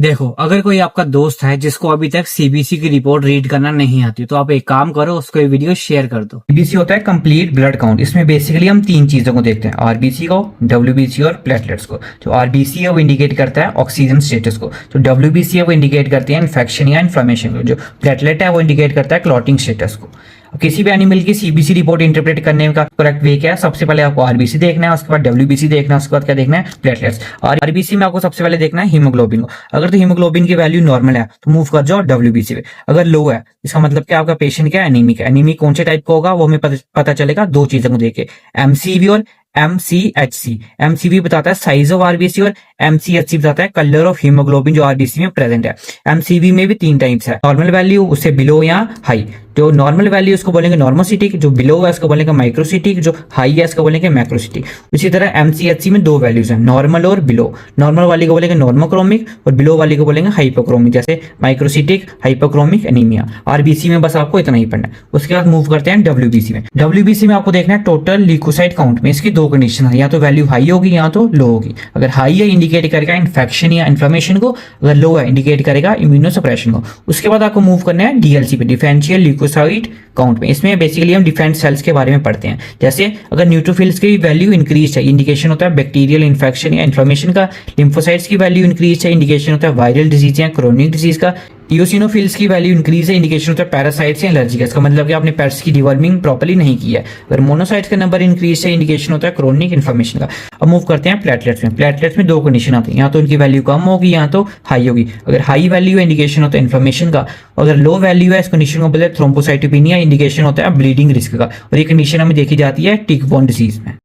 देखो, अगर कोई आपका दोस्त है जिसको अभी तक सीबीसी की रिपोर्ट रीड करना नहीं आती, तो आप एक काम करो, उसको ये वीडियो शेयर कर दो। सीबीसी होता है कंप्लीट ब्लड काउंट। इसमें बेसिकली हम तीन चीजों को देखते हैं, आरबीसी को, डब्ल्यूबीसी और प्लेटलेट्स को। जो आरबीसी है वो इंडिकेट करता है ऑक्सीजन स्टेटस को, जो डब्ल्यूबीसी है वो इंडिकेट करती है इन्फेक्शन या इन्फ्लेमेशन को, जो प्लेटलेट है वो इंडिकेट करता है क्लॉटिंग स्टेटस को। किसी भी एनिमल की सीबीसी रिपोर्ट इंटरप्रेट करने का करेक्ट वे क्या है? सबसे पहले आपको आरबीसी देखना है, उसके बाद डब्ल्यूबीसी देखना है, उसके बाद क्या देखना है? प्लेटलेट्स। और आरबीसी में आपको सबसे पहले देखना है हीमोग्लोबिन को। अगर तो हीमोग्लोबिन की वैल्यू नॉर्मल है तो मूव कर जाओ डब्ल्यूबीसी पे। अगर लो है इसका मतलब क्या, आपका पेशेंट क्या है? एनीमिक है। एनीमिक कौन से टाइप का होगा वो हमें पता चलेगा दो चीजों को देख के, एमसीवी और एमसीएचसी। एमसीवी बताता है साइज ऑफ आरबीसी और एमसीएचसी बताता है कलर ऑफ हीमोग्लोबिन जो आरबीसी में प्रेजेंट है। एमसीवी में भी तीन टाइप्स है, नॉर्मल वैल्यू, उससे बिलो या हाई। जो नॉर्मल वैल्यू उसको बोलेंगे नॉर्मोसिटिक, जो बिलो है उसको बोलेंगे माइक्रोसिटिक, जो हाई है उसको बोलेंगे मैक्रोसिटिक। इसी तरह एमसीएचसी में दो वैल्यूज हैं, नॉर्मल और बिलो। नॉर्मल वाली को बोलेंगे नॉर्मोक्रोमिक और बिलो वाली को बोलेंगे हाइपोक्रोमिक, जैसे माइक्रोसिटिक, हाइपोक्रोमिक, एनीमिया। आरबीसी में बस आपको इतना ही पढ़ना है। उसके बाद मूव करते हैं डब्ल्यूबीसी में। डब्ल्यूबीसी में आपको देखना है टोटल ल्यूकोसाइट काउंट में इसकी दो कंडीशन है, या तो वैल्यू हाई होगी या तो लो होगी। अगर हाई है इंडिकेट करेगा इन्फेक्शन या इन्फ्लेमेशन को, अगर लो है इंडिकेट करेगा इम्यूनोसप्रेशन को। उसके बाद आपको मूव करना है डीएलसी पे, डिफरेंशियल ल्यूकोसाइट काउंट में। इसमें बेसिकली हम डिफेंस सेल्स के बारे में पढ़ते हैं। जैसे अगर न्यूट्रोफिल्स की वैल्यू इंक्रीज है, इंडिकेशन होता है बैक्टीरियल इन्फेक्शन या इन्फ्लेमेशन का। लिम्फोसाइट्स की वैल्यू इंक्रीज है, इंडिकेशन होता है वायरल डिजीज या क्रोनिक डिजीज का। इयोसिनोफिल्स की वैल्यू इंक्रीज है, इंडिकेशन होता है पैरासाइट्स या एलर्जी का। इसका मतलब कि आपने पेट्स की डिवर्मिंग प्रॉपर्ली नहीं की है। अगर मोनोसाइट्स का नंबर इंक्रीज है, इंडिकेशन होता है क्रोनिक इन्फ्लेमेशन का। अब मूव करते हैं प्लेटलेट्स में। प्लेटलेट्स में दो कंडीशन आती है, या तो उनकी वैल्यू कम होगी या तो हाई होगी। अगर हाई वैल्यू है इंडिकेशन होता है इन्फ्लेमेशन का, अगर लो वैल्यू है इस कंडीशन को बोलते हैं थ्रोम्बोसाइटोपेनिया, इंडिकेशन होता है ब्लीडिंग रिस्क का। और ये कंडीशन हमें देखी जाती है टिक बॉर्न डिजीज में।